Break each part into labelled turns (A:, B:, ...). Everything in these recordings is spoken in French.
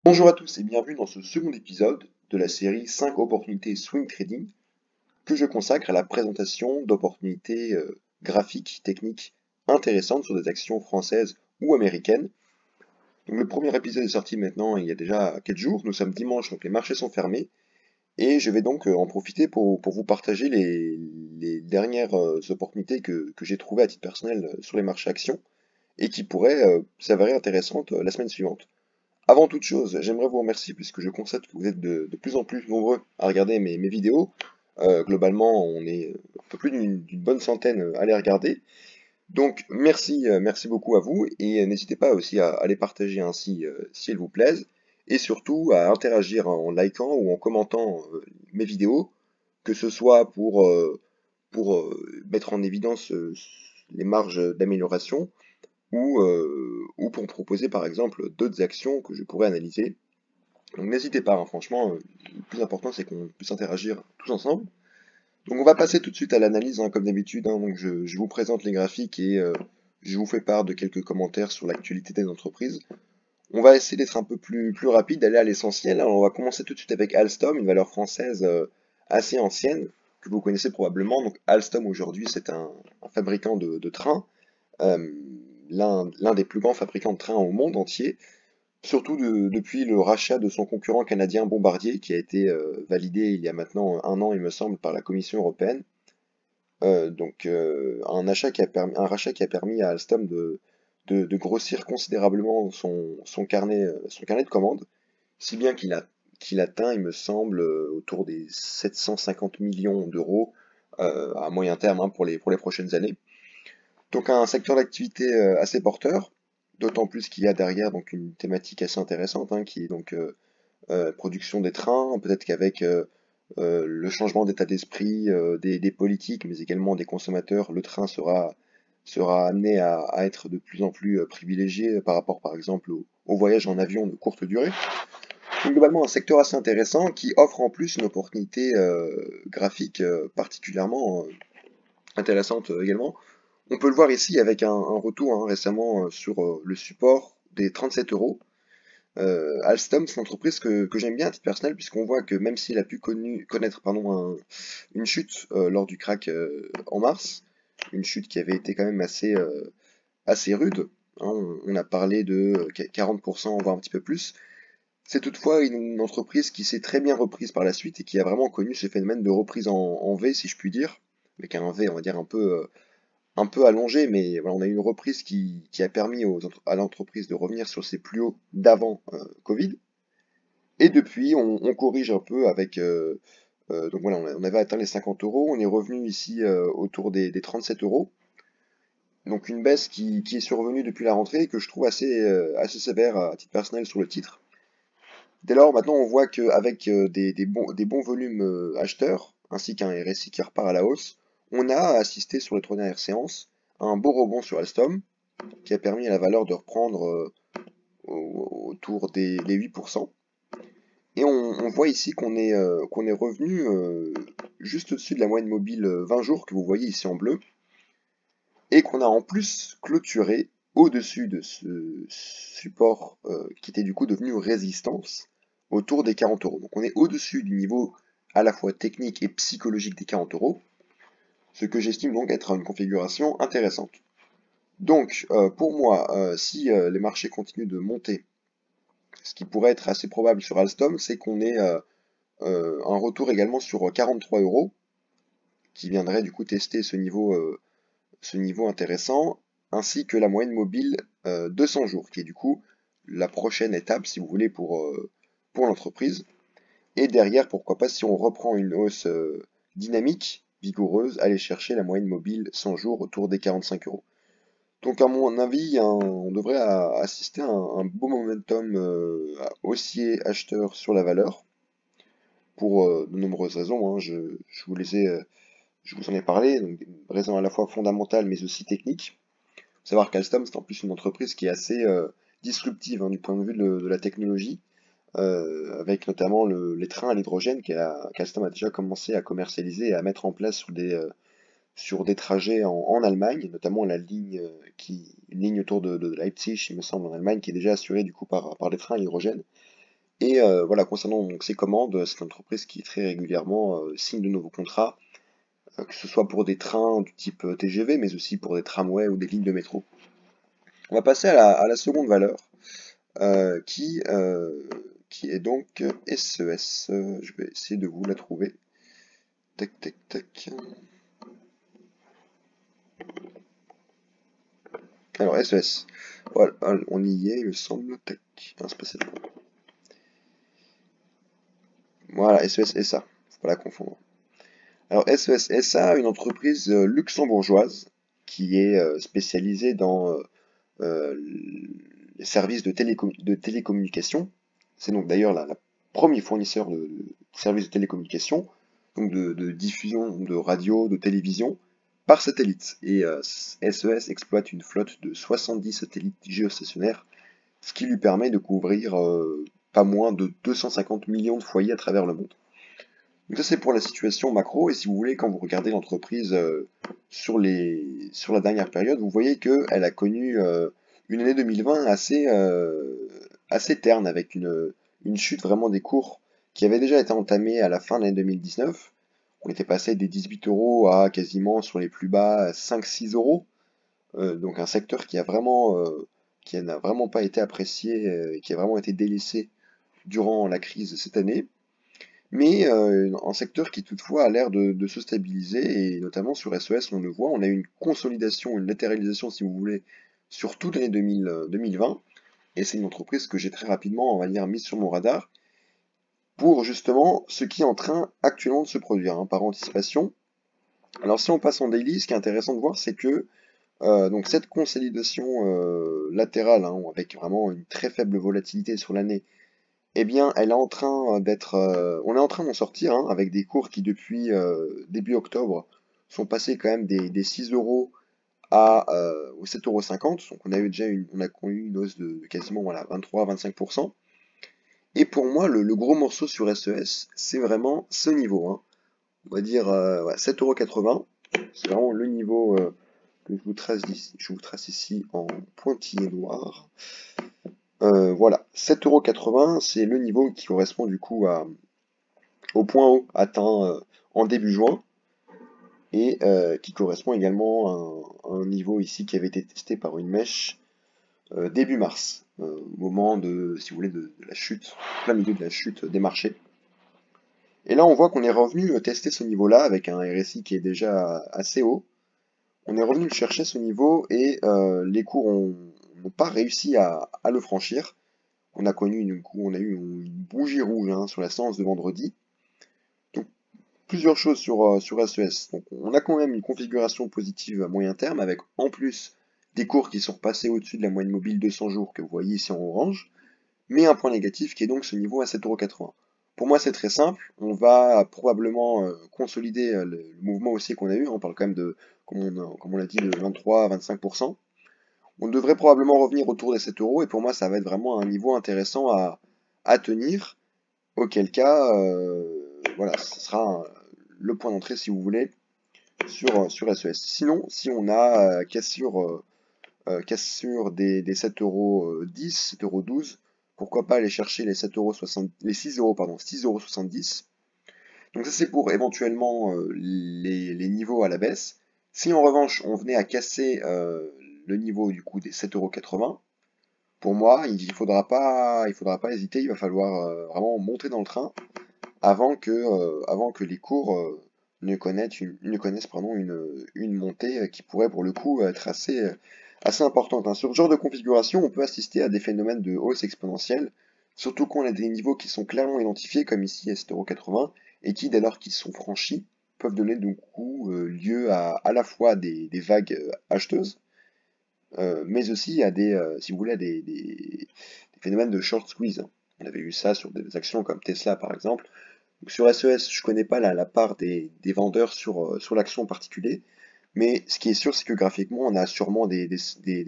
A: Bonjour à tous et bienvenue dans ce second épisode de la série 5 opportunités swing trading que je consacre à la présentation d'opportunités graphiques, techniques intéressantes sur des actions françaises ou américaines. Donc le premier épisode est sorti maintenant il y a déjà quelques jours, nous sommes dimanche donc les marchés sont fermés et je vais donc en profiter pour vous partager les dernières opportunités que j'ai trouvées à titre personnel sur les marchés actions et qui pourraient s'avérer intéressantes la semaine suivante. Avant toute chose, j'aimerais vous remercier puisque je constate que vous êtes de plus en plus nombreux à regarder mes vidéos. Globalement, on est un peu plus d'une bonne centaine à les regarder. Donc merci, merci beaucoup à vous et n'hésitez pas aussi à les partager ainsi si elles vous plaisent et surtout à interagir en likant ou en commentant mes vidéos, que ce soit pour mettre en évidence les marges d'amélioration ou pour me proposer par exemple d'autres actions que je pourrais analyser. Donc n'hésitez pas, hein, franchement, le plus important c'est qu'on puisse interagir tous ensemble. Donc on va passer tout de suite à l'analyse, hein, comme d'habitude, hein. Donc je vous présente les graphiques et je vous fais part de quelques commentaires sur l'actualité des entreprises. On va essayer d'être un peu plus rapide, d'aller à l'essentiel, hein. On va commencer tout de suite avec Alstom, une valeur française assez ancienne, que vous connaissez probablement. Donc Alstom aujourd'hui c'est un fabricant de trains, euh, l'un des plus grands fabricants de trains au monde entier. Surtout depuis le rachat de son concurrent canadien Bombardier, qui a été validé il y a maintenant un an, il me semble, par la Commission européenne. Un rachat qui a permis à Alstom de grossir considérablement son carnet de commandes, si bien qu'il atteint, il me semble, autour des 750 millions d'euros à moyen terme, hein, pour les prochaines années. Donc un secteur d'activité assez porteur, d'autant plus qu'il y a derrière donc une thématique assez intéressante, hein, qui est donc production des trains, peut-être qu'avec le changement d'état d'esprit des politiques, mais également des consommateurs, le train sera amené à être de plus en plus privilégié par rapport par exemple au voyage en avion de courte durée. Donc globalement un secteur assez intéressant qui offre en plus une opportunité graphique particulièrement intéressante également. On peut le voir ici avec un retour, hein, récemment sur le support des 37 euros. Alstom, c'est une entreprise que j'aime bien à titre personnel, puisqu'on voit que même s'il a pu connaître pardon, une chute lors du crack en mars, une chute qui avait été quand même assez rude, hein, on a parlé de 40%, voire un petit peu plus, c'est toutefois une entreprise qui s'est très bien reprise par la suite et qui a vraiment connu ce phénomène de reprise en V, si je puis dire, avec un V, on va dire, un peu allongé, mais voilà, on a eu une reprise qui a permis à l'entreprise de revenir sur ses plus hauts d'avant Covid. Et depuis, on corrige un peu avec... donc voilà, on avait atteint les 50 euros, on est revenu ici autour des 37 euros. Donc une baisse qui est survenue depuis la rentrée et que je trouve assez sévère à titre personnel sur le titre. Dès lors, maintenant, on voit qu'avec des bons volumes acheteurs, ainsi qu'un RSI qui repart à la hausse, on a assisté sur les 3 dernières séances à un beau rebond sur Alstom, qui a permis à la valeur de reprendre autour des 8%. Et on voit ici qu'on est revenu juste au-dessus de la moyenne mobile 20 jours, que vous voyez ici en bleu, et qu'on a en plus clôturé au-dessus de ce support qui était du coup devenu résistance autour des 40 euros. Donc on est au-dessus du niveau à la fois technique et psychologique des 40 euros, ce que j'estime donc être une configuration intéressante. Donc pour moi, si les marchés continuent de monter, ce qui pourrait être assez probable sur Alstom, c'est qu'on ait un retour également sur 43 euros, qui viendrait du coup tester ce niveau intéressant, ainsi que la moyenne mobile 200 jours, qui est du coup la prochaine étape, si vous voulez, pour l'entreprise. Et derrière, pourquoi pas, si on reprend une hausse dynamique, vigoureuse, aller chercher la moyenne mobile 100 jours autour des 45 euros. Donc à mon avis, on devrait assister à un beau momentum haussier acheteur sur la valeur, pour de nombreuses raisons, hein. Je vous en ai parlé, donc des raisons à la fois fondamentales mais aussi techniques. Faut savoir qu'Alstom, c'est en plus une entreprise qui est assez disruptive, hein, du point de vue de la technologie, avec notamment les trains à l'hydrogène qu'Alstom a déjà commencé à commercialiser et à mettre en place sur des trajets en Allemagne, notamment une ligne autour de Leipzig, il me semble, en Allemagne, qui est déjà assurée du coup par des trains à l'hydrogène. Et voilà, concernant donc ces commandes, c'est une entreprise qui très régulièrement signe de nouveaux contrats, que ce soit pour des trains du type TGV, mais aussi pour des tramways ou des lignes de métro. On va passer à la seconde valeur, euh, qui, euh, qui est donc SES. Je vais essayer de vous la trouver. Tac, tac, tac. Alors, SES. Voilà, on y est, il me semble. Tac. Un spécial. Voilà, SES SA. Faut pas la confondre. Alors, SES SA, une entreprise luxembourgeoise qui est spécialisée dans euh, les services de télécommunication. C'est donc d'ailleurs la premier fournisseur de services de télécommunication, donc de diffusion de radio, de télévision, par satellite. Et SES exploite une flotte de 70 satellites géostationnaires, ce qui lui permet de couvrir pas moins de 250 millions de foyers à travers le monde. Donc ça c'est pour la situation macro, et si vous voulez, quand vous regardez l'entreprise sur la dernière période, vous voyez qu'elle a connu une année 2020 assez terne, avec une chute vraiment des cours qui avait déjà été entamée à la fin de l'année 2019. On était passé des 18 euros à quasiment sur les plus bas 5-6 euros. Donc un secteur qui n'a vraiment pas été apprécié, qui a vraiment été délaissé durant la crise cette année, mais un secteur qui toutefois a l'air de se stabiliser, et notamment sur SES, on le voit, on a eu une consolidation, une latéralisation si vous voulez, sur toute l'année 2020, et c'est une entreprise que j'ai très rapidement, on va dire, mise sur mon radar, pour justement ce qui est en train actuellement de se produire, hein, par anticipation. Alors si on passe en daily, ce qui est intéressant de voir, c'est que donc cette consolidation latérale, hein, avec vraiment une très faible volatilité sur l'année, eh bien, elle est en train on est en train d'en sortir, hein, avec des cours qui depuis début octobre sont passés quand même des 6 euros aux 7,50 €. Donc on a connu une hausse de quasiment voilà, 23-25%. Et pour moi, le gros morceau sur SES, c'est vraiment ce niveau, hein. On va dire ouais, 7,80 €. C'est vraiment le niveau que je vous trace ici en pointillé noir. Voilà, 7,80 €, c'est le niveau qui correspond du coup au point haut atteint en début juin, et qui correspond également à un niveau ici qui avait été testé par une mèche début mars, au moment si vous voulez, de la chute, plein milieu de la chute des marchés. Et là, on voit qu'on est revenu tester ce niveau-là avec un RSI qui est déjà assez haut. On est revenu chercher ce niveau, et les cours n'ont pas réussi à le franchir. On a eu une bougie rouge, hein, sur la séance de vendredi. Donc plusieurs choses sur SES. Donc on a quand même une configuration positive à moyen terme, avec en plus des cours qui sont passés au-dessus de la moyenne mobile 200 jours que vous voyez ici en orange, mais un point négatif qui est donc ce niveau à 7,80 €. Pour moi c'est très simple, on va probablement consolider le mouvement haussier qu'on a eu, on parle quand même de, comme on l'a dit, de 23 à 25%. On devrait probablement revenir autour des 7 euros, et pour moi ça va être vraiment un niveau intéressant à tenir, auquel cas voilà, ce sera le point d'entrée si vous voulez sur SES. Sinon, si on a cassure des 7,10 €, 7,12 €, pourquoi pas aller chercher les 7,60 €, les 6 euros, pardon, 6,70 €. Donc ça c'est pour éventuellement les niveaux à la baisse. Si en revanche on venait à casser le niveau du coup des 7,80 €, pour moi il faudra pas hésiter, il va falloir vraiment monter dans le train avant que les cours ne connaissent pardon, une montée qui pourrait pour le coup être assez importante, hein. Sur ce genre de configuration, on peut assister à des phénomènes de hausse exponentielle, surtout quand on a des niveaux qui sont clairement identifiés, comme ici à 7,80 €, et qui, dès lors qu'ils sont franchis, peuvent donner du coup lieu à la fois des vagues acheteuses, mais aussi si vous voulez, des phénomènes de short squeeze, hein. On avait eu ça sur des actions comme Tesla par exemple. Donc sur SES, je connais pas la part des vendeurs sur l'action en particulier, mais ce qui est sûr, c'est que graphiquement, on a sûrement des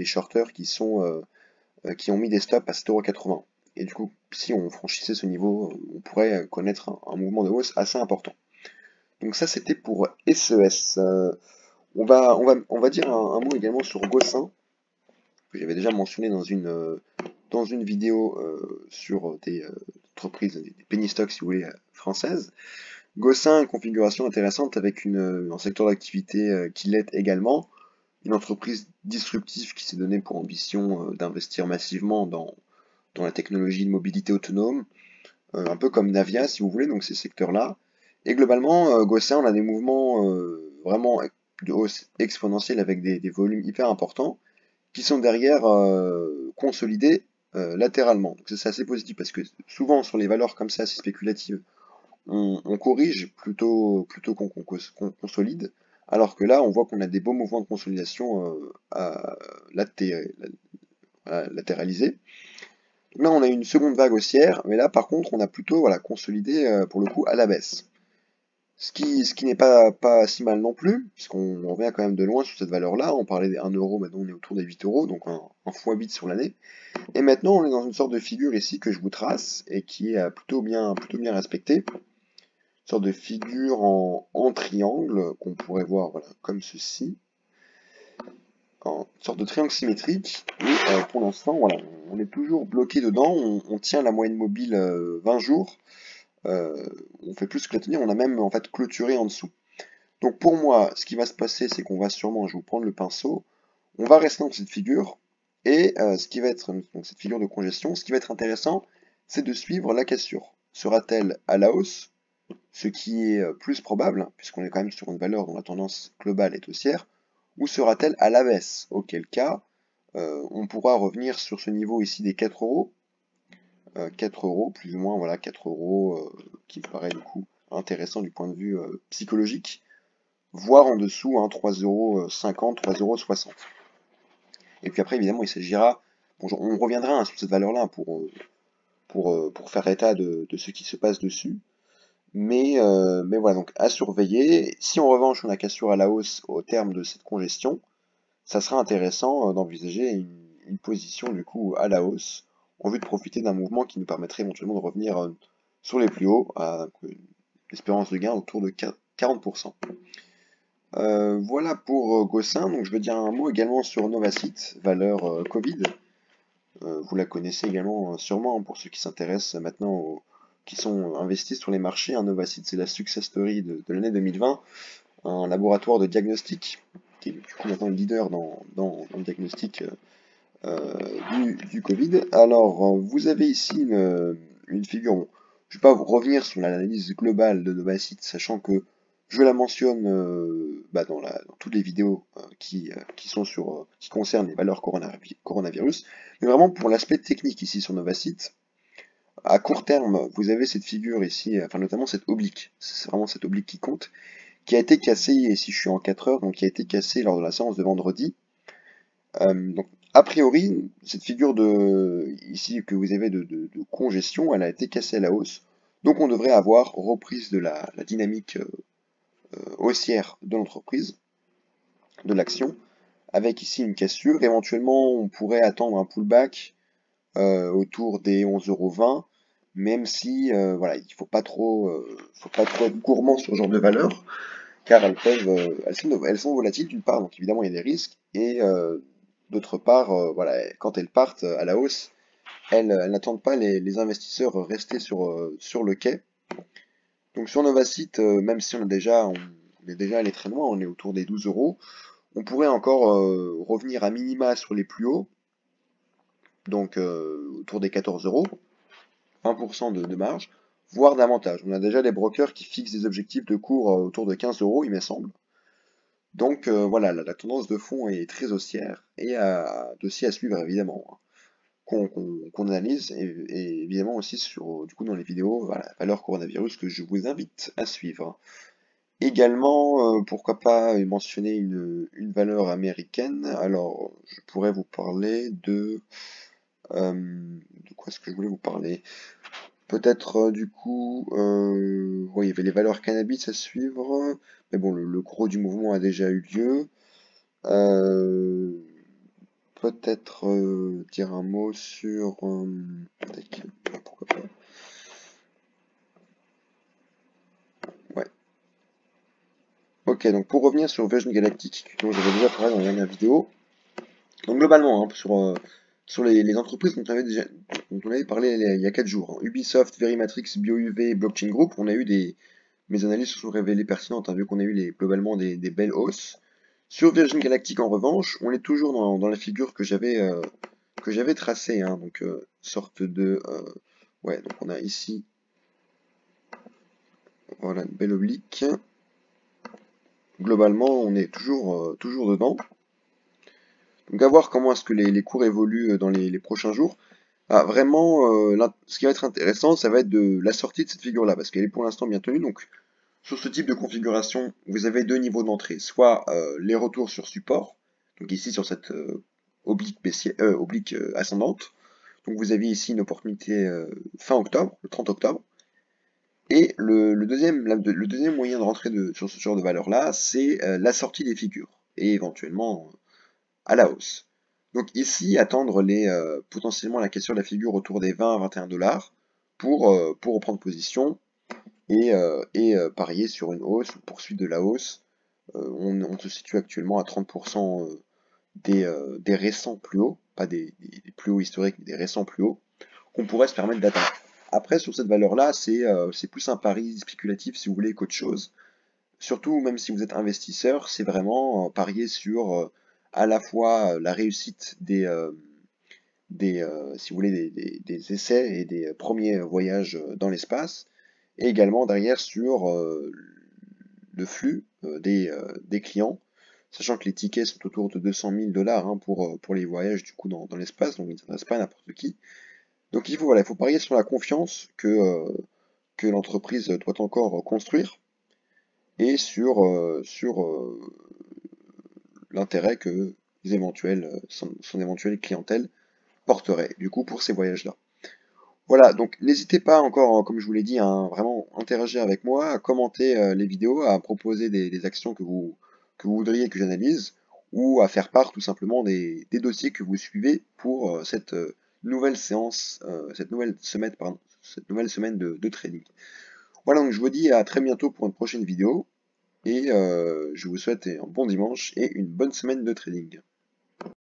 A: shorters qui ont mis des stops à 7,80 €. Et du coup, si on franchissait ce niveau, on pourrait connaître un mouvement de hausse assez important. Donc ça, c'était pour SES. On va dire un mot également sur Gossin, que j'avais déjà mentionné dans une vidéo sur entreprise, des penny stocks si vous voulez, françaises. Gossin, une configuration intéressante avec un secteur d'activité qui l'est également. Une entreprise disruptive qui s'est donnée pour ambition d'investir massivement dans la technologie de mobilité autonome, un peu comme Navia si vous voulez, donc ces secteurs-là. Et globalement, Gossin, on a des mouvements vraiment de hausse exponentielle avec des volumes hyper importants qui sont derrière consolidés latéralement. Donc c'est assez positif parce que souvent sur les valeurs comme ça, assez spéculatives, on corrige plutôt qu'on consolide, alors que là, on voit qu'on a des beaux mouvements de consolidation à latéraliser. Donc là, on a une seconde vague haussière, mais là, par contre, on a plutôt voilà, consolidé pour le coup à la baisse. Ce qui n'est pas si mal non plus, puisqu'on revient quand même de loin sur cette valeur-là. On parlait des 1 euro, maintenant on est autour des 8 euros, donc un x8 sur l'année. Et maintenant, on est dans une sorte de figure ici que je vous trace et qui est plutôt bien respectée. Une sorte de figure en triangle qu'on pourrait voir voilà, comme ceci. Une sorte de triangle symétrique. Et pour l'instant, voilà, on est toujours bloqué dedans. On tient la moyenne mobile 20 jours. On fait plus que la tenir, on a même en fait clôturé en dessous. Donc pour moi, ce qui va se passer, c'est qu'on va sûrement, je vais vous prendre le pinceau, on va rester dans cette figure, et ce qui va être, donc cette figure de congestion, ce qui va être intéressant, c'est de suivre la cassure. Sera-t-elle à la hausse, ce qui est plus probable, puisqu'on est quand même sur une valeur dont la tendance globale est haussière, ou sera-t-elle à la baisse, auquel cas on pourra revenir sur ce niveau ici des 4 euros, 4 euros, plus ou moins, voilà, 4 euros, qui me paraît du coup intéressant du point de vue psychologique, voire en dessous, hein, 3,50 €, 3,60 €. Et puis après, évidemment, il s'agira, bon, on reviendra hein, sur cette valeur-là pour faire état de ce qui se passe dessus, mais voilà, donc à surveiller. Si en revanche on a cassure à la hausse au terme de cette congestion, ça sera intéressant d'envisager une position du coup à la hausse, en vue de profiter d'un mouvement qui nous permettrait éventuellement de revenir sur les plus hauts, à une espérance de gain autour de 40%. Voilà pour Gossin, donc je veux dire un mot également sur Novacit, valeur Covid. Vous la connaissez également sûrement, hein, pour ceux qui s'intéressent maintenant, qui sont investis sur les marchés. Novacit, c'est la success story de l'année 2020, un laboratoire de diagnostic, qui est du coup maintenant le leader dans le diagnostic du Covid. Alors, vous avez ici une figure, bon, je ne vais pas vous revenir sur l'analyse globale de Novacit, sachant que je la mentionne dans toutes les vidéos qui concernent les valeurs coronavirus, mais vraiment pour l'aspect technique ici sur Novacit. À court terme, vous avez cette figure ici, enfin notamment cette oblique, c'est vraiment cette oblique qui compte, qui a été cassée, ici je suis en 4 heures, donc qui a été cassée lors de la séance de vendredi. Donc, a priori, cette figure ici que vous avez de congestion, elle a été cassée à la hausse, donc on devrait avoir reprise de la dynamique haussière de l'entreprise, de l'action, avec ici une cassure. Éventuellement, on pourrait attendre un pullback autour des 11,20 €, même si voilà, il ne faut pas trop être gourmand sur ce genre de valeurs, car elles sont volatiles d'une part, donc évidemment il y a des risques, et d'autre part, voilà, quand elles partent à la hausse, elles n'attendent pas les investisseurs restés sur le quai. Donc sur Novacit, même si on est déjà allé très loin, on est autour des 12 €, on pourrait encore revenir à minima sur les plus hauts, donc autour des 14 €, 1% de marge, voire davantage. On a déjà les brokers qui fixent des objectifs de cours autour de 15 €, il me semble. Donc voilà, la tendance de fond est très haussière et dossier à suivre évidemment, hein, qu'on analyse et évidemment aussi du coup dans les vidéos, voilà, valeur coronavirus que je vous invite à suivre. Également, pourquoi pas mentionner une valeur américaine. Alors, je pourrais vous parler de quoi est-ce que je voulais vous parler? Peut-être du coup, ouais, il y avait les valeurs cannabis à suivre, mais bon, le gros du mouvement a déjà eu lieu. Euh, Peut-être dire un mot sur... pourquoi pas. Ouais. Ok, donc pour revenir sur Virgin Galactic, dont j'avais déjà parlé dans la dernière vidéo, donc globalement, hein, sur les entreprises dont dont on avait parlé il y a 4 jours. Hein. Ubisoft, Verimatrix, BioUV, Blockchain Group, mes analyses se sont révélées pertinentes, hein, vu qu'on a eu globalement des belles hausses. Sur Virgin Galactic, en revanche, on est toujours dans la figure que j'avais tracée, hein, donc sorte de... ouais, donc on a ici, voilà, une belle oblique. Globalement, on est toujours dedans. Donc à voir comment est-ce que les cours évoluent dans les prochains jours. Ah, vraiment, ce qui va être intéressant, ça va être de la sortie de cette figure-là, parce qu'elle est pour l'instant bien tenue. Donc sur ce type de configuration, vous avez deux niveaux d'entrée, soit les retours sur support, donc ici sur cette oblique ascendante. Donc vous avez ici une opportunité fin octobre, le 30 octobre. Et le deuxième moyen de rentrer sur ce genre de valeur-là, c'est la sortie des figures, et éventuellement à la hausse. Donc ici, attendre potentiellement la question de la figure autour des 20 à 21 dollars pour reprendre position et parier sur une hausse, une poursuite de la hausse. On se situe actuellement à 30% des récents plus hauts, pas des plus hauts historiques, mais des récents plus hauts, qu'on pourrait se permettre d'atteindre. Après, sur cette valeur-là, c'est plus un pari spéculatif, si vous voulez, qu'autre chose. Surtout, même si vous êtes investisseur, c'est vraiment parier sur à la fois la réussite si vous voulez, des essais et des premiers voyages dans l'espace, et également derrière sur le flux des clients, sachant que les tickets sont autour de 200 000 dollars hein, pour les voyages du coup dans l'espace, donc ils ne s'adressent pas à n'importe qui. Donc il faut parier sur la confiance que l'entreprise doit encore construire et sur l'intérêt que son éventuelle clientèle porterait du coup pour ces voyages-là. Voilà, donc n'hésitez pas encore, comme je vous l'ai dit, à vraiment interagir avec moi, à commenter les vidéos, à proposer des actions que vous voudriez que j'analyse, ou à faire part tout simplement des dossiers que vous suivez pour cette nouvelle séance, cette nouvelle semaine de trading. Voilà, donc je vous dis à très bientôt pour une prochaine vidéo, et je vous souhaite un bon dimanche et une bonne semaine de trading.